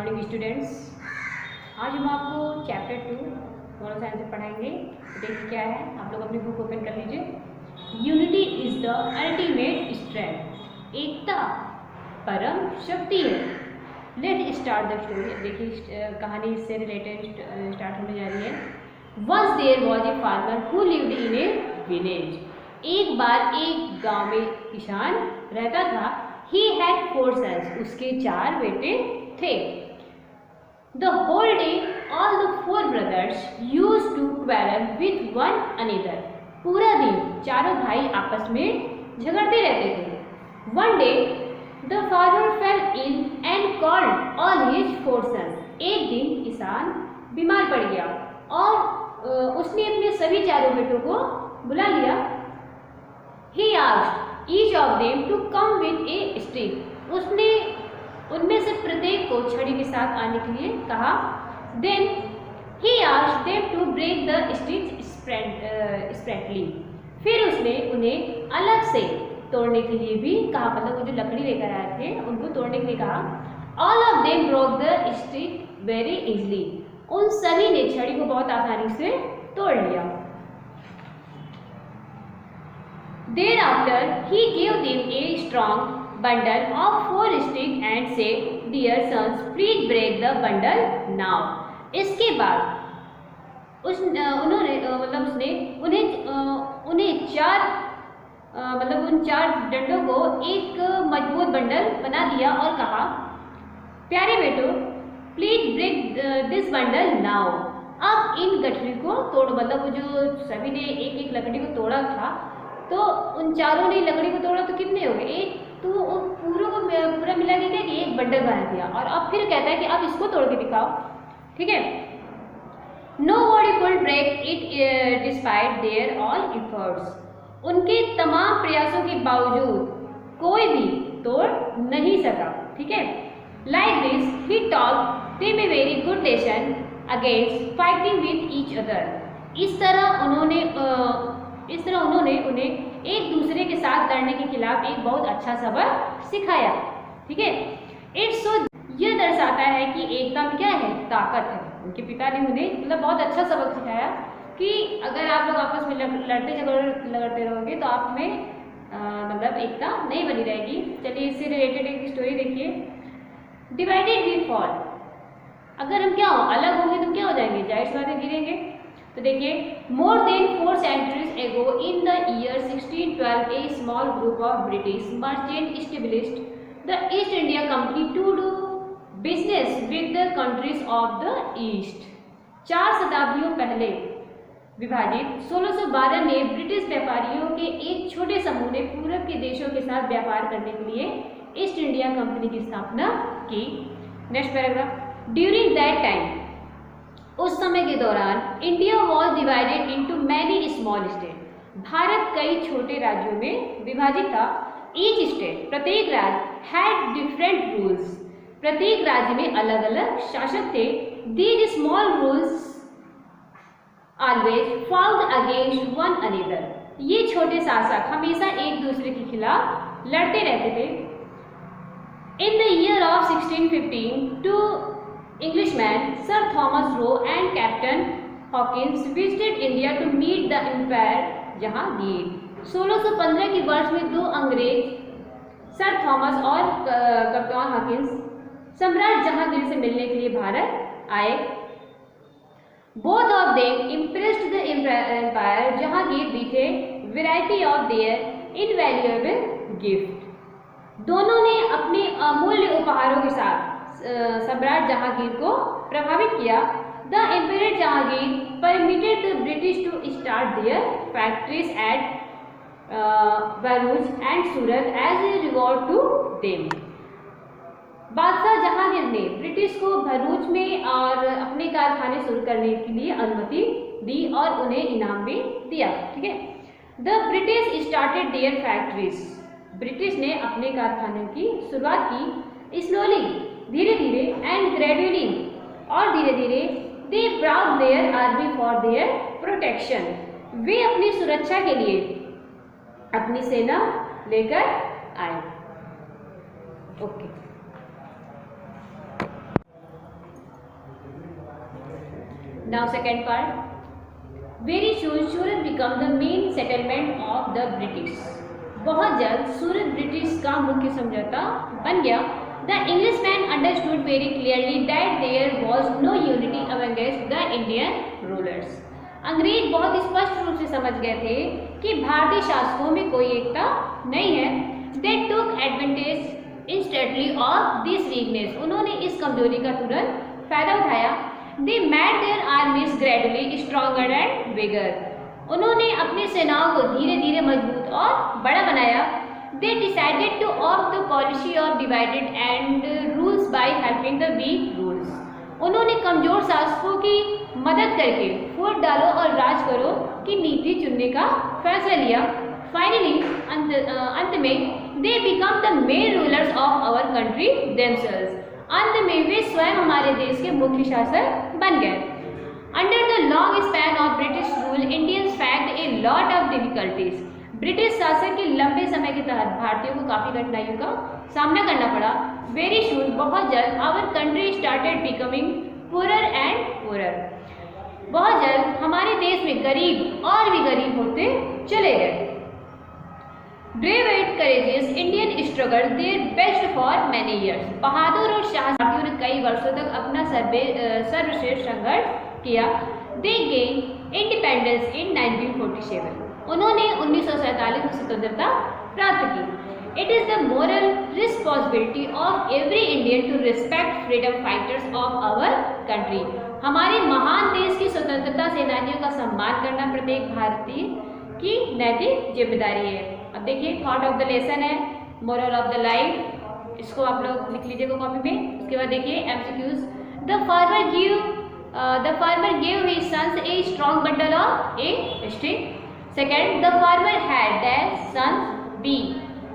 Morning students. आज हम आपको चैप्टर 2 मोरल साइंस पढ़ाएंगे। देखिए क्या है, आप लोग अपनी बुक ओपन कर लीजिए। Unity is the ultimate strength, एकता परम शक्ति है। Let start the story. देखिए कहानी इससे रिलेटेड स्टार्ट होने जा रही है। Once there was a farmer who lived in a village. एक बार एक गांव में किसान रहता था। He had 4 sons. उसके 4 बेटे थे। The whole day, all the 4 brothers used to quarrel with one another. पूरा दिन चारों भाई आपस में झगड़ते रहते थे। One day, the farmer fell ill and called all his 4 sons. एक दिन किसान बीमार पड़ गया और उसने अपने सभी चारों बेटों को बुला लिया। He asked each of them to come with a stick. उसने उनमें से प्रत्येक को छड़ी के साथ आने के लिए कहा। Then he asked them to break the sticks separately. फिर उसने उन्हें अलग से तोड़ने के लिए भी कहा, मतलब वो जो लकड़ी लेकर आए थे उनको तोड़ने के लिए कहा। All of them broke the stick very easily. उन सभी ने छड़ी को बहुत आसानी से तोड़ लिया। Thereafter, he gave them a strong bundle of 4 sticks and said, "Dear sons, please break the bundle now." इसके बाद उसने उन्हें 4 उन 4 डंडों को एक मजबूत बंडल बना दिया और कहा, प्यारे बेटो, please break this bundle now. अब इन गठरी को तोड़ो। मतलब वो जो सभी ने एक एक लकड़ी को तोड़ा था, तो उन चारों ने लकड़ी को तोड़ा तो कितने हो गए? एक। तो पूरा मिला के क्या कि एक बंडल बना दिया। और अब फिर कहता है कि अब इसको तोड़ के दिखाओ। ठीक है। Nobody could break it despite their all efforts. उनके तमाम प्रयासों के बावजूद कोई भी तोड़ नहीं सका। ठीक है। Like this, he taught them a very good lesson against fighting with each other. इस तरह उन्होंने उन्हें एक दूसरे के साथ लड़ने के खिलाफ एक बहुत अच्छा सबक सिखाया। ठीक है। यह दर्शाता है कि एकता में क्या है? ताकत है। उनके पिता ने उन्हें मतलब बहुत अच्छा सबक सिखाया कि अगर आप लोग आपस में लड़ते रहोगे तो आप में मतलब एकता नहीं बनी रहेगी। चलिए इससे रिलेटेड एक स्टोरी देखिए। Divided we fall. अगर हम क्या हो, अलग होंगे तो क्या हो जाएंगे? जाहिर सी बात है, गिरेंगे। तो देखिए, more than 4 centuries ago in the year 1612 a small group of British merchants established the East India Company to do business with the countries of the East. 4 शताब्दियों पहले विभाजित 1612 में ब्रिटिश व्यापारियों के एक छोटे समूह ने पूरब के देशों के साथ व्यापार करने के लिए ईस्ट इंडिया कंपनी की स्थापना की। Next paragraph. During that time, उस समय के दौरान India was divided into many small state. Bharat कई छोटे राज्यों में विभाजित था। ईच स्टेट, प्रत्येक राज्य, हैड डिफरेंट रूल्स। प्रत्येक राज्य में अलग अलग शासक थे। These small rules always fought against one another. ये छोटे शासक हमेशा एक दूसरे के खिलाफ लड़ते रहते थे। In the year of 1615 two Englishmen, Sir Thomas Roe and Captain Hawkins visited India to meet the Emperor Jahangir. 1615 के वर्ष में 2 अंग्रेज सर थॉमस और कप्तान हॉकिंस सम्राट जहांगीर से मिलने के लिए भारत आए। Both of them impressed the Emperor Jahangir with a variety of their invaluable gift. दोनों ने अपने अमूल्य उपहारों के साथ सम्राट जहांगीर को प्रभावित किया। The emperor Jahangir permitted the British to start their factories at Bharuch and Surat as a reward to them. बादशाह जहांगीर ने ब्रिटिश को भरूच में और अपने कारखाने शुरू करने के लिए अनुमति दी और उन्हें इनाम भी दिया। ठीक है। The British started their factories. British ने अपने कारखाने की शुरुआत की। स्लोली, धीरे धीरे, एंड ग्रेजुअली, और धीरे धीरे, they brought their army for their protection. वे अपनी सुरक्षा के लिए अपनी सेना लेकर आए। Okay. Now second part, very soon Surat become the main settlement of the British. बहुत जल्द सूरत ब्रिटिश का मुख्य समझौता बन गया। The Englishman understood very clearly that there was no unity amongst the Indian rulers. अंग्रेज बहुत स्पष्ट रूप से समझ गए थे कि भारतीय शासकों में कोई एकता नहीं है। They took advantage instantly of this weakness. उन्होंने इस कमजोरी का तुरंत फायदा उठाया। They made their armies gradually stronger and bigger. उन्होंने अपनी सेनाओं को धीरे धीरे मजबूत और बड़ा बनाया। They decided to opt the policy of divided and rules by helping the weak rules. उन्होंने कमजोर शासकों की मदद करके फूट डालो और राज करो की नीति चुनने का फैसला लिया। फाइनली अंत में they become the main rulers of our country themselves. अंत में वे स्वयं हमारे देश के मुख्य शासक बन गए। Under the long span of British rule Indians fact a lot of difficulties. British शासन के लंबे समय के तहत भारतीयों को काफ़ी कठिनाइयों का सामना करना पड़ा। वेरी सून बहुत जल्द our country started becoming poorer and poorer. बहुत जल्द हमारे देश में गरीब और भी गरीब होते चले गए। Brave and courageous Indian struggle their best for many years. बहादुर और साहसियों ने कई वर्षों तक अपना सर्वश्रेष्ठ संघर्ष किया। They gain independence in 1947। उन्होंने 1947 में स्वतंत्रता प्राप्त की। It is the moral responsibility of every Indian to respect freedom fighters of our country. हमारे महान देश की स्वतंत्रता सेनानियों का सम्मान करना प्रत्येक भारतीय की नैतिक जिम्मेदारी है। अब देखिए थॉट ऑफ द लेसन है, मोरल ऑफ द लाइफ, इसको आप लोग लिख लीजिएगा कॉपी में। उसके बाद देखिए MCQs. The farmer gave his sons a strong bundle of a string. Second, the farmer had their sons be.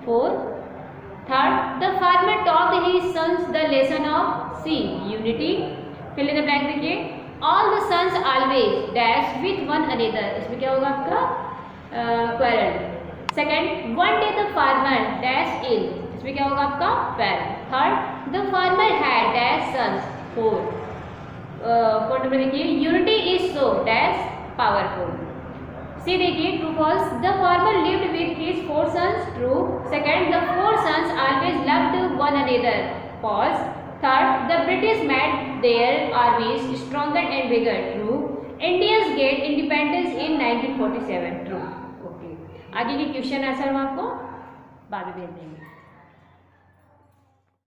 4. Third, the farmer taught his sons the lesson of C, unity. Fill in the blank देखिए। All the sons always dash with one another. इसमें क्या होगा आपका quarrel. Second, one day the farmer dash ill. इसमें क्या होगा आपका fell. Third, the farmer had dash sons. 4. Fourth number देखिए, unity is so dash powerful. See देखिए true false. The farmer lived with his 4 sons. True. Second, the 4 sons always loved one another. False. Third, the British made their armies stronger and bigger. True. Indians get independence in 1947। True. Okay, आगे के question answer हम आपको बाद में भेज देंगे।